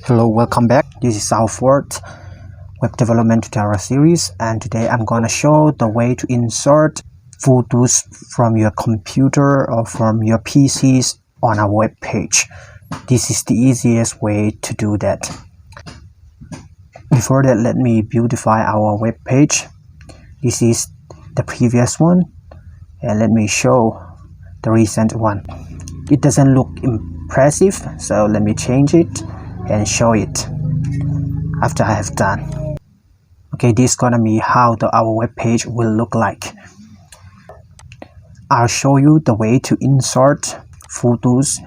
Hello, welcome back. This is our fourth web development tutorial series, and today I'm gonna show the way to insert photos from your computer or from your PCs on our web page. This is the easiest way to do that. Before that, let me beautify our web page. This is the previous one, and let me show the recent one. It doesn't look impressive, so let me change it and show it after I have done. Okay, this is gonna be how our web page will look like. I'll show you the way to insert photos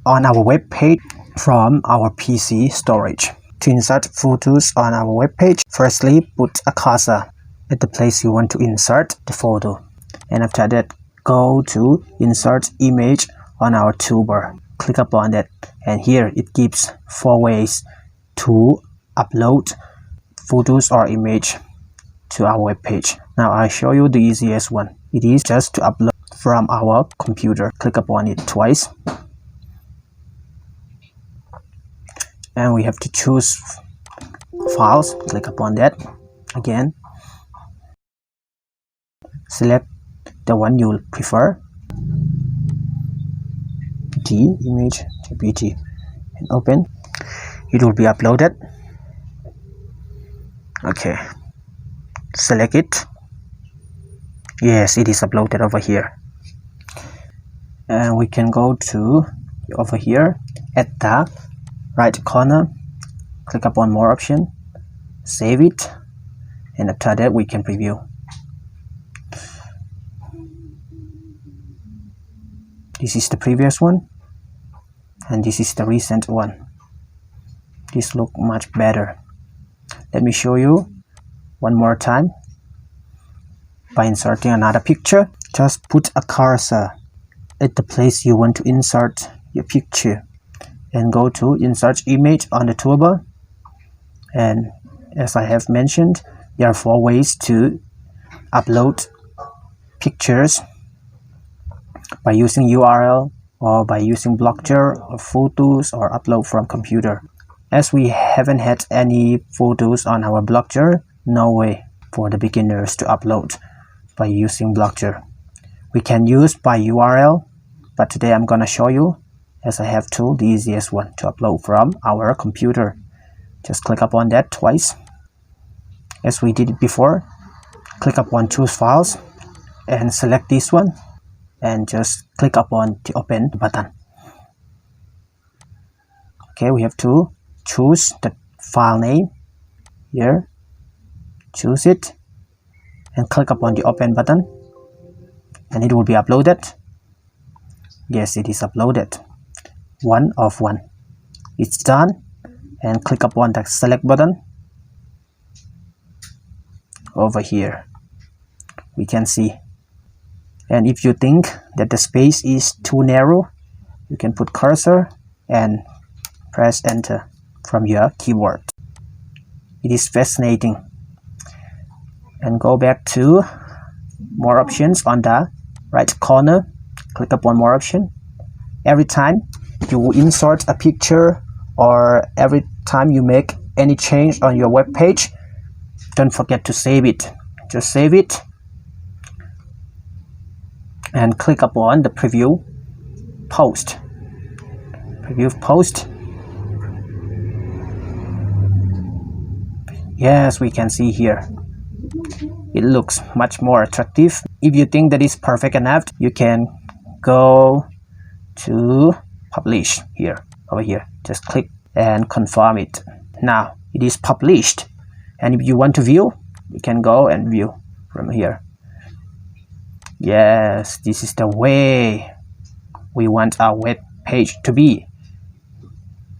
on our web page from our PC storage. To insert photos on our web page, firstly put a cursor at the place you want to insert the photo, and after that go to insert image on our toolbar. Click upon that, and here it gives 4 ways to upload photos or image to our web page. Now I'll show you the easiest one. It is just to upload from our computer. Click upon it twice, and we have to choose files. Click upon that again, select the one you prefer, image jpg, and open. It will be uploaded. Okay, select it. Yes, it is uploaded over here, and we can go to over here at the right corner, click upon more option, save it, and after that we can preview. This is the previous one, and this is the recent one. This look much better. Let me show you one more time. By inserting another picture, just put a cursor at the place you want to insert your picture, and go to insert image on the toolbar. And as I have mentioned, there are 4 ways to upload pictures: by using URL, or by using Blogger, or photos, or upload from computer. As we haven't had any photos on our Blogger, no way for the beginners to upload by using Blogger. We can use by URL, but today I'm gonna show you, as I have to, the easiest one to upload from our computer. Just click upon that twice, as we did it before. Click upon choose files and select this one, and just click upon the open button. Okay, we have to choose the file name here, choose it, and click upon the open button, and it will be uploaded. Yes, it is uploaded. 1 of 1. It's done, and click upon the select button over here. We can see. And if you think that the space is too narrow, you can put cursor and press enter from your keyboard. It is fascinating. And go back to more options on the right corner. Click upon more option. Every time you insert a picture, or every time you make any change on your web page, don't forget to save it. Just save it and click upon the preview post. Preview post. Yes, we can see here. It looks much more attractive. If you think that is perfect enough, you can go to publish here, over here. Just click and confirm it. Now it is published, and if you want to view, you can go and view from here. Yes, this is the way we want our web page to be.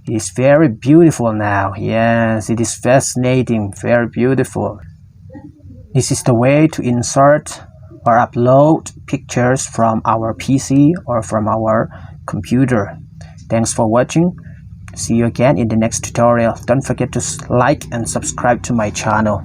It is very beautiful now. Yes, it is fascinating, very beautiful. This is the way to insert or upload pictures from our PC or from our computer. Thanks for watching. See you again in the next tutorial. Don't forget to like and subscribe to my channel.